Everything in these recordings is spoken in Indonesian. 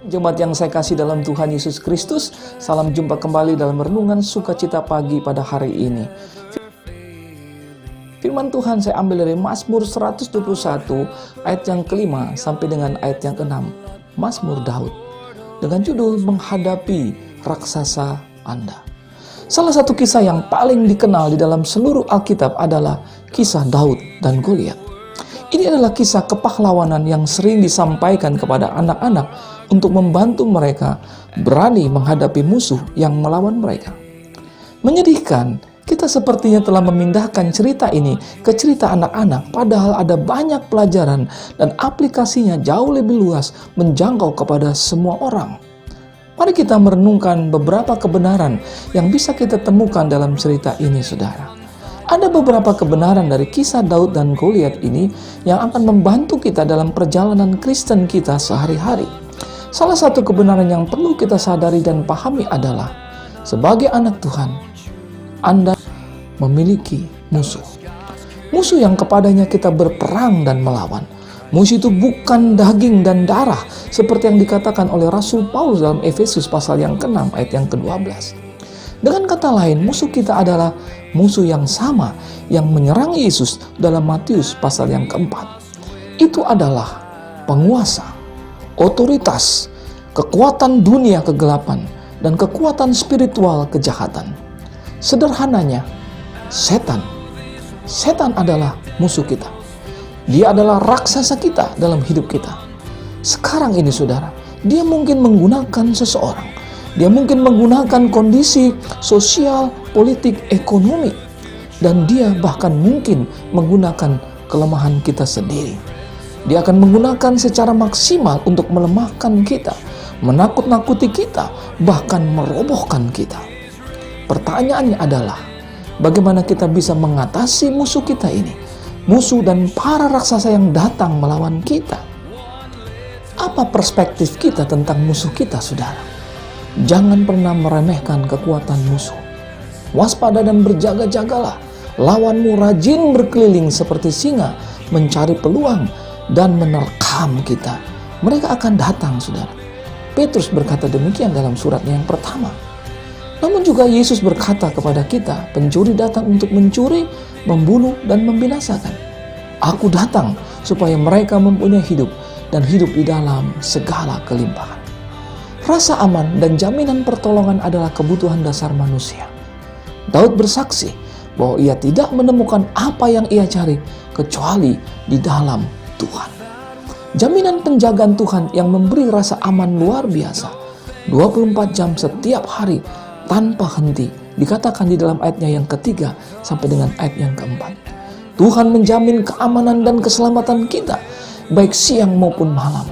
Jemaat yang saya kasih dalam Tuhan Yesus Kristus, salam jumpa kembali dalam renungan sukacita pagi pada hari ini. Firman Tuhan saya ambil dari Mazmur 121 ayat yang kelima sampai dengan ayat yang keenam. Mazmur Daud dengan judul menghadapi raksasa Anda. Salah satu kisah yang paling dikenal di dalam seluruh Alkitab adalah kisah Daud dan Goliat. Ini adalah kisah kepahlawanan yang sering disampaikan kepada anak-anak untuk membantu mereka berani menghadapi musuh yang melawan mereka. Menyedihkan, kita sepertinya telah memindahkan cerita ini ke cerita anak-anak, padahal ada banyak pelajaran dan aplikasinya jauh lebih luas menjangkau kepada semua orang. Mari kita merenungkan beberapa kebenaran yang bisa kita temukan dalam cerita ini, saudara. Ada beberapa kebenaran dari kisah Daud dan Goliat ini yang akan membantu kita dalam perjalanan Kristen kita sehari-hari. Salah satu kebenaran yang perlu kita sadari dan pahami adalah, sebagai anak Tuhan, Anda memiliki musuh. Musuh yang kepadanya kita berperang dan melawan. Musuh itu bukan daging dan darah, seperti yang dikatakan oleh Rasul Paulus dalam Efesus pasal yang ke-6 ayat yang ke-12. Dengan kata lain, musuh kita adalah musuh yang sama yang menyerang Yesus dalam Matius pasal yang ke-4. Itu adalah penguasa, otoritas, kekuatan dunia kegelapan, dan kekuatan spiritual kejahatan. Sederhananya, setan. Setan adalah musuh kita. Dia adalah raksasa kita dalam hidup kita. Sekarang ini, saudara, dia mungkin menggunakan seseorang. Dia mungkin menggunakan kondisi sosial, politik, ekonomi. Dan dia bahkan mungkin menggunakan kelemahan kita sendiri. Dia akan menggunakan secara maksimal untuk melemahkan kita, menakut-nakuti kita, bahkan merobohkan kita. Pertanyaannya adalah, bagaimana kita bisa mengatasi musuh kita ini? Musuh dan para raksasa yang datang melawan kita. Apa perspektif kita tentang musuh kita, saudara? Jangan pernah meremehkan kekuatan musuh. Waspada dan berjaga-jagalah. Lawanmu rajin berkeliling seperti singa, mencari peluang dan menerkam kita. Mereka akan datang, saudara. Petrus berkata demikian dalam suratnya yang pertama. Namun juga Yesus berkata kepada kita, pencuri datang untuk mencuri, membunuh, dan membinasakan. Aku datang supaya mereka mempunyai hidup dan hidup di dalam segala kelimpahan. Rasa aman dan jaminan pertolongan adalah kebutuhan dasar manusia. Daud bersaksi bahwa ia tidak menemukan apa yang ia cari kecuali di dalam Tuhan. Jaminan penjagaan Tuhan yang memberi rasa aman luar biasa, 24 jam setiap hari tanpa henti, dikatakan di dalam ayatnya yang ketiga sampai dengan ayat yang keempat. Tuhan menjamin keamanan dan keselamatan kita, baik siang maupun malam.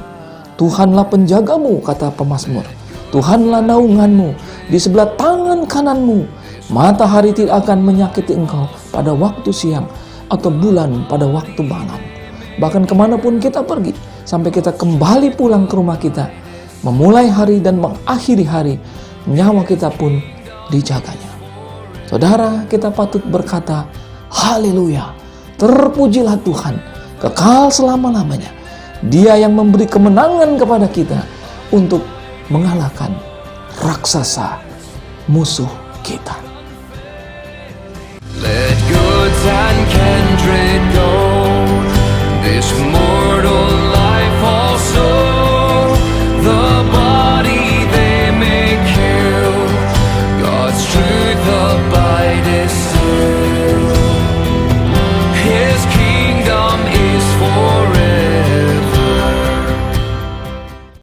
Tuhanlah penjagamu, kata pemazmur. Tuhanlah naunganmu, di sebelah tangan kananmu. Matahari tidak akan menyakiti engkau pada waktu siang, atau bulan pada waktu malam. Bahkan kemanapun kita pergi, sampai kita kembali pulang ke rumah kita, memulai hari dan mengakhiri hari, nyawa kita pun dijaganya. Saudara, kita patut berkata, haleluya, terpujilah Tuhan, kekal selama-lamanya. Dia yang memberi kemenangan kepada kita untuk mengalahkan raksasa musuh kita.